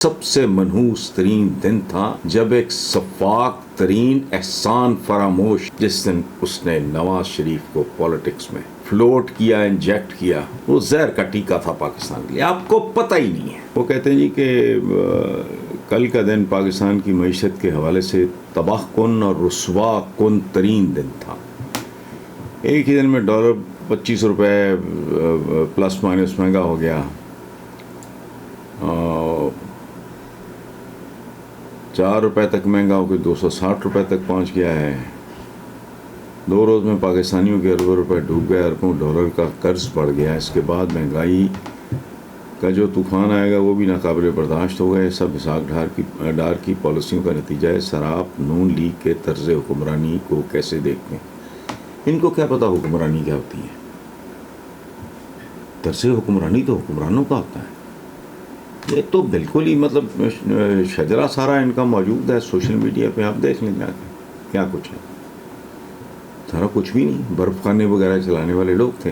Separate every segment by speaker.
Speaker 1: سب سے منحوس ترین دن تھا جب ایک شفاق ترین احسان فراموش جس دن اس نے نواز شریف کو پالیٹکس میں فلوٹ کیا، انجیکٹ کیا. وہ زہر کا ٹیکا تھا پاکستان کے لیے، آپ کو پتہ ہی نہیں ہے. وہ کہتے ہیں جی کہ کل کا دن پاکستان کی معیشت کے حوالے سے تباہ کن اور رسوا کن ترین دن تھا. ایک ہی دن میں ڈالر 25 روپے پلس مائنس مہنگا ہو گیا، 4 روپے تک مہنگا ہو کے 260 روپے تک پہنچ گیا ہے. 2 روز میں پاکستانیوں کے اربوں روپے ڈوب گئے، اربوں ڈالر کا قرض بڑھ گیا. اس کے بعد مہنگائی کا جو طوفان آئے گا وہ بھی ناقابل برداشت ہوگا. یہ سب اسحاق ڈار کی پالیسیوں کا نتیجہ ہے. سراپ نون لیگ کے طرز حکمرانی کو کیسے دیکھتے ہیں؟ ان کو کیا پتا حکمرانی کیا ہوتی ہے؟ طرز حکمرانی تو حکمرانوں کا ہوتا ہے. یہ تو بالکل ہی مطلب شجرا سارا ان کا موجود ہے سوشل میڈیا پہ، آپ دیکھ لیں جا کے کیا کچھ ہے. سارا کچھ بھی نہیں، برف خانے وغیرہ چلانے والے لوگ تھے.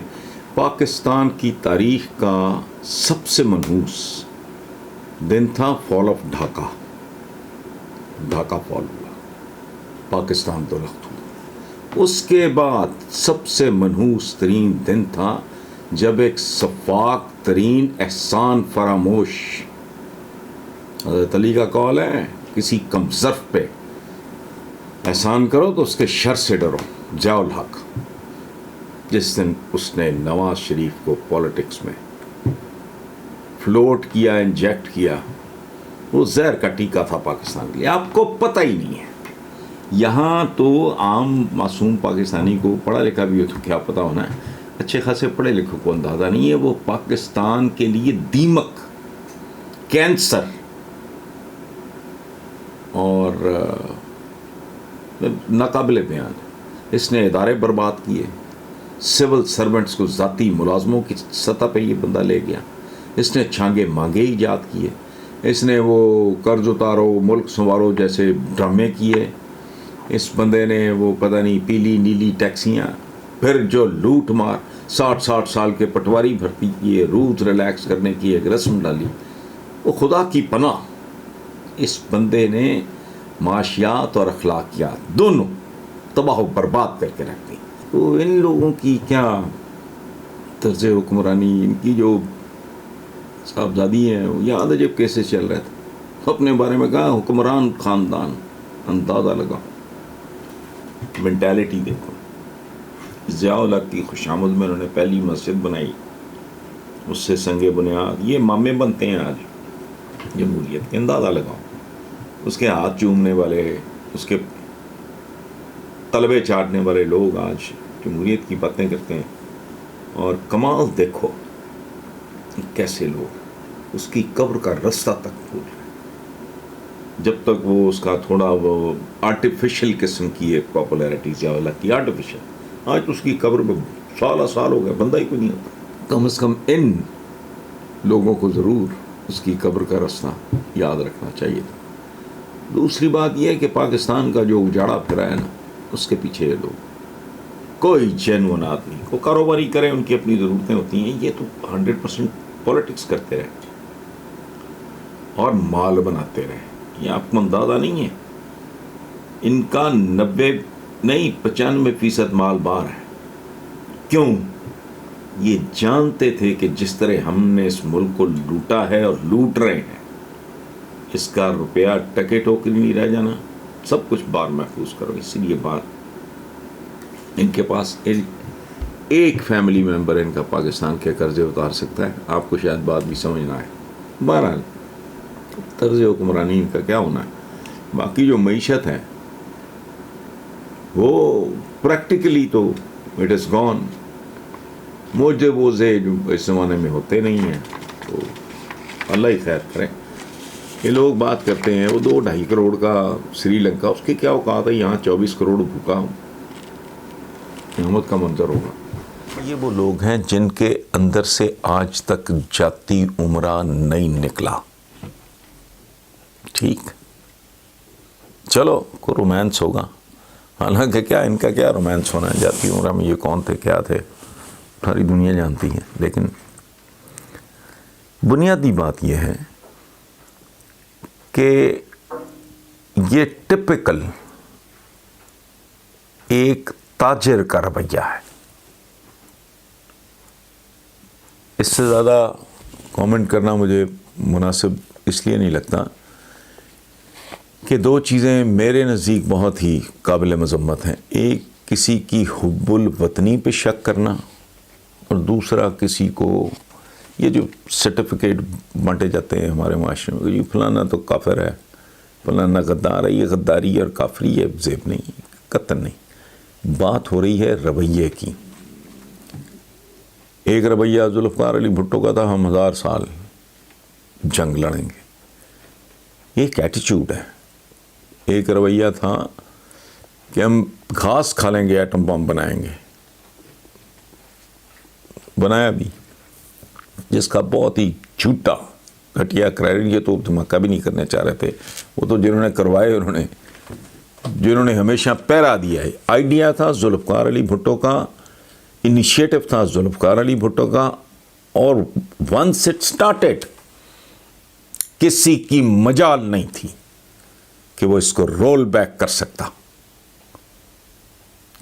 Speaker 1: پاکستان کی تاریخ کا سب سے منحوس دن تھا فال آف ڈھاکہ. ڈھاکہ فال ہوا، پاکستان تو لخت ہوا. اس کے بعد سب سے منحوس ترین دن تھا جب ایک شفاق ترین احسان فراموش، حضرت علی کا قول ہے کسی کم ظرف پہ احسان کرو تو اس کے شر سے ڈرو، جاؤ الحق. جس دن اس نے نواز شریف کو پالیٹکس میں فلوٹ کیا، انجیکٹ کیا، وہ زہر کا ٹیکا تھا پاکستان کے لیے. آپ کو پتہ ہی نہیں ہے. یہاں تو عام معصوم پاکستانی کو پڑھا لکھا بھی ہو تو کیا پتہ ہونا ہے، اچھے خاصے پڑھے لکھوں کو اندازہ نہیں ہے. وہ پاکستان کے لیے دیمک، کینسر اور ناقابل بیان. اس نے ادارے برباد کیے، سول سرونٹس کو ذاتی ملازموں کی سطح پہ یہ بندہ لے گیا. اس نے چھانگے مانگے ایجاد کیے. اس نے وہ قرض اتارو ملک سنوارو جیسے ڈرامے کیے. اس بندے نے وہ پتہ نہیں پیلی نیلی ٹیکسیاں، پھر جو لوٹ مار 60 سال کے پٹواری بھرتی کیے، روٹ ریلیکس کرنے کی ایک رسم ڈالی. وہ خدا کی پناہ، اس بندے نے معاشیات اور اخلاقیات دونوں تباہ و برباد کر کے رکھ دی. تو ان لوگوں کی کیا طرز حکمرانی، ان کی جو صاحبزادی ہیں، یاد ہے جب کیسے چل رہے تھے، اپنے بارے میں کہا حکمران خاندان. اندازہ لگا، مینٹیلٹی دیکھو. ضیاء الحق کی خوشامد میں انہوں نے پہلی مسجد بنائی، اس سے سنگ بنیاد. یہ مامے بنتے ہیں آج جمہوریت کے، اندازہ لگاؤ. اس کے ہاتھ چومنے والے، اس کے طلبے چاٹنے والے لوگ آج جمہوریت کی باتیں کرتے ہیں. اور کمال دیکھو کیسے لوگ اس کی قبر کا رستہ تک بھول رہے ہیں. جب تک وہ اس کا تھوڑا وہ آرٹیفیشل قسم کی ایک پاپولیرٹی ضیاء الحق کی آرٹیفیشل، آج تو اس کی قبر میں سال ہو گیا، بندہ ہی کوئی نہیں ہوتا. کم از کم ان لوگوں کو ضرور اس کی قبر کا راستہ یاد رکھنا چاہیے تھا. دوسری بات یہ ہے کہ پاکستان کا جو اجاڑا پھرا ہے نا، اس کے پیچھے یہ لوگ، کوئی جینون آدمی کو کاروباری کرے، ان کی اپنی ضرورتیں ہوتی ہیں. یہ تو 100% پالیٹکس کرتے رہے اور مال بناتے رہے. یہ آپ کو اندازہ نہیں ہے، ان کا 90 نہیں 95% مال باہر ہے. کیوں؟ یہ جانتے تھے کہ جس طرح ہم نے اس ملک کو لوٹا ہے اور لوٹ رہے ہیں، اس کا روپیہ ٹکے ٹوکری نہیں رہ جانا. سب کچھ باہر محفوظ کرو. اسی لیے بات ان کے پاس ایک فیملی ممبر ان کا پاکستان کے قرضے اتار سکتا ہے. آپ کو شاید بات بھی سمجھنا ہے. بہرحال طرز حکمرانی ان کا کیا ہونا ہے. باقی جو معیشت ہے وہ پریکٹیکلی تو اٹ از گون. موجے بوزے جو اس زمانے میں ہوتے نہیں ہیں، تو اللہ ہی خیر کرے. یہ لوگ بات کرتے ہیں وہ 2-2.5 کروڑ کا سری لنکا، اس کی کیا اوقات ہے؟ یہاں 24 کروڑ بھوکا ہوں، قیامت کا منظر ہوگا. یہ وہ لوگ ہیں جن کے اندر سے آج تک جاتی عمرہ نہیں نکلا. ٹھیک، چلو کوئی رومانس ہوگا، حالانکہ کیا ان کا کیا رومانس ہونا ہے؟ جاتی عمرہ میں یہ کون تھے، کیا تھے، ساری دنیا جانتی ہے. لیکن بنیادی بات یہ ہے کہ یہ ٹپکل ایک تاجر کا رویہ ہے. اس سے زیادہ کامنٹ کرنا مجھے مناسب اس لیے نہیں لگتا کہ دو چیزیں میرے نزدیک بہت ہی قابل مذمت ہیں. ایک کسی کی حب الوطنی پہ شک کرنا، اور دوسرا کسی کو یہ جو سرٹیفکیٹ بانٹے جاتے ہیں ہمارے معاشرے میں، یہ فلانا تو کافر ہے، فلانا غدار ہے. یہ غداری اور کافری ہے زیب نہیں، قطن نہیں. بات ہو رہی ہے رویے کی. ایک رویہ ذوالفقار علی بھٹو کا تھا، ہم 1000 سال جنگ لڑیں گے، یہ ایک ایٹیچیوڈ ہے. ایک رویہ تھا کہ ہم گھاس کھا لیں گے، ایٹم بم بنائیں گے. بنایا بھی، جس کا بہت ہی جھوٹا گھٹیا کریڈٹ. یہ تو دھماکہ بھی نہیں کرنا چاہ رہے تھے، وہ تو جنہوں نے کروائے جنہوں نے ہمیشہ پیرا دیا ہے. آئیڈیا تھا ذوالفقار علی بھٹو کا، انیشیٹو تھا ذوالفقار علی بھٹو کا، اور ونس اٹ سٹارٹڈ کسی کی مجال نہیں تھی کہ وہ اس کو رول بیک کر سکتا.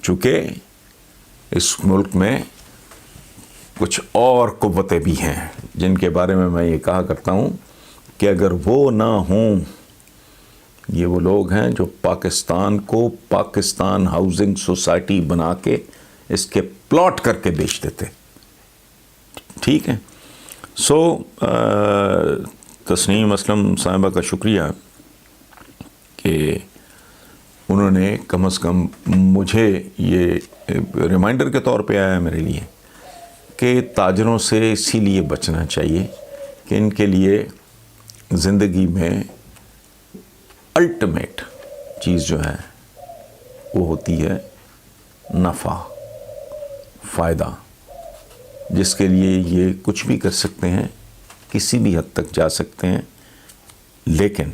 Speaker 1: چونکہ اس ملک میں کچھ اور قوتیں بھی ہیں جن کے بارے میں یہ کہا کرتا ہوں کہ اگر وہ نہ ہوں، یہ وہ لوگ ہیں جو پاکستان کو پاکستان ہاؤسنگ سوسائٹی بنا کے اس کے پلاٹ کر کے بیچ دیتے. ٹھیک ہے. سو تسنیم اسلم صاحبہ کا شکریہ کہ انہوں نے کم از کم مجھے یہ ریمائنڈر کے طور پہ آیا میرے لیے کہ تاجروں سے اسی لیے بچنا چاہیے کہ ان کے لیے زندگی میں الٹیمیٹ چیز جو ہے وہ ہوتی ہے نفع، فائدہ، جس کے لیے یہ کچھ بھی کر سکتے ہیں، کسی بھی حد تک جا سکتے ہیں. لیکن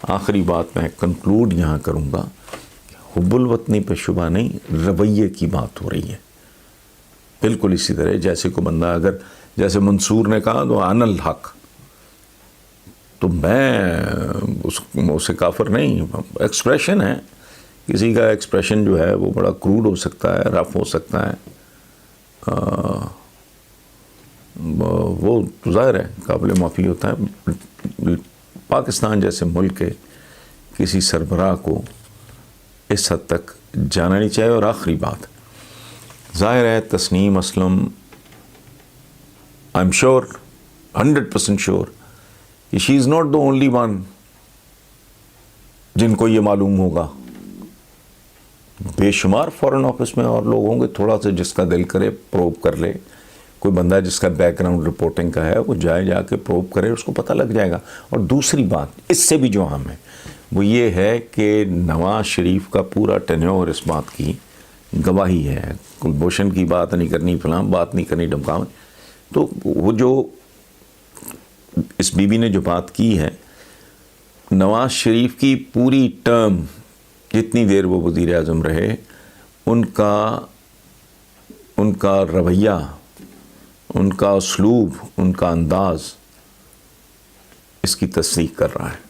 Speaker 1: آخری بات میں کنکلوڈ یہاں کروں گا کہ حب الوطنی پہ شبہ نہیں، رویے کی بات ہو رہی ہے. بالکل اسی طرح جیسے کوئی بندہ اگر جیسے منصور نے کہا تو ان الحق، تو میں اسے کافر نہیں. ایکسپریشن ہے، کسی کا ایکسپریشن جو ہے وہ بڑا کروڈ ہو سکتا ہے، رف ہو سکتا ہے، وہ ظاہر ہے قابل معافی ہوتا ہے. پاکستان جیسے ملک کے کسی سربراہ کو اس حد تک جانا نہیں چاہیے. اور آخری بات، ظاہر ہے Tasneem Aslam, I am sure 100% sure کہ she is not the only one جن کو یہ معلوم ہوگا. بے شمار فارن آفس میں اور لوگ ہوں گے، تھوڑا سا جس کا دل کرے پروب کر لے. کوئی بندہ جس کا بیک گراؤنڈ رپورٹنگ کا ہے وہ جا کے پروب کرے، اس کو پتہ لگ جائے گا. اور دوسری بات اس سے بھی جو اہم ہے وہ یہ ہے کہ نواز شریف کا پورا ٹینیور اس بات کی گواہی ہے. کلبھوشن کی بات نہیں کرنی، فلاں بات نہیں کرنی، ڈمکاؤں. تو وہ جو اس بی بی نے جو بات کی ہے، نواز شریف کی پوری ٹرم جتنی دیر وہ وزیر اعظم رہے، ان کا رویہ، ان کا اسلوب، ان کا انداز اس کی تصدیق کر رہا ہے.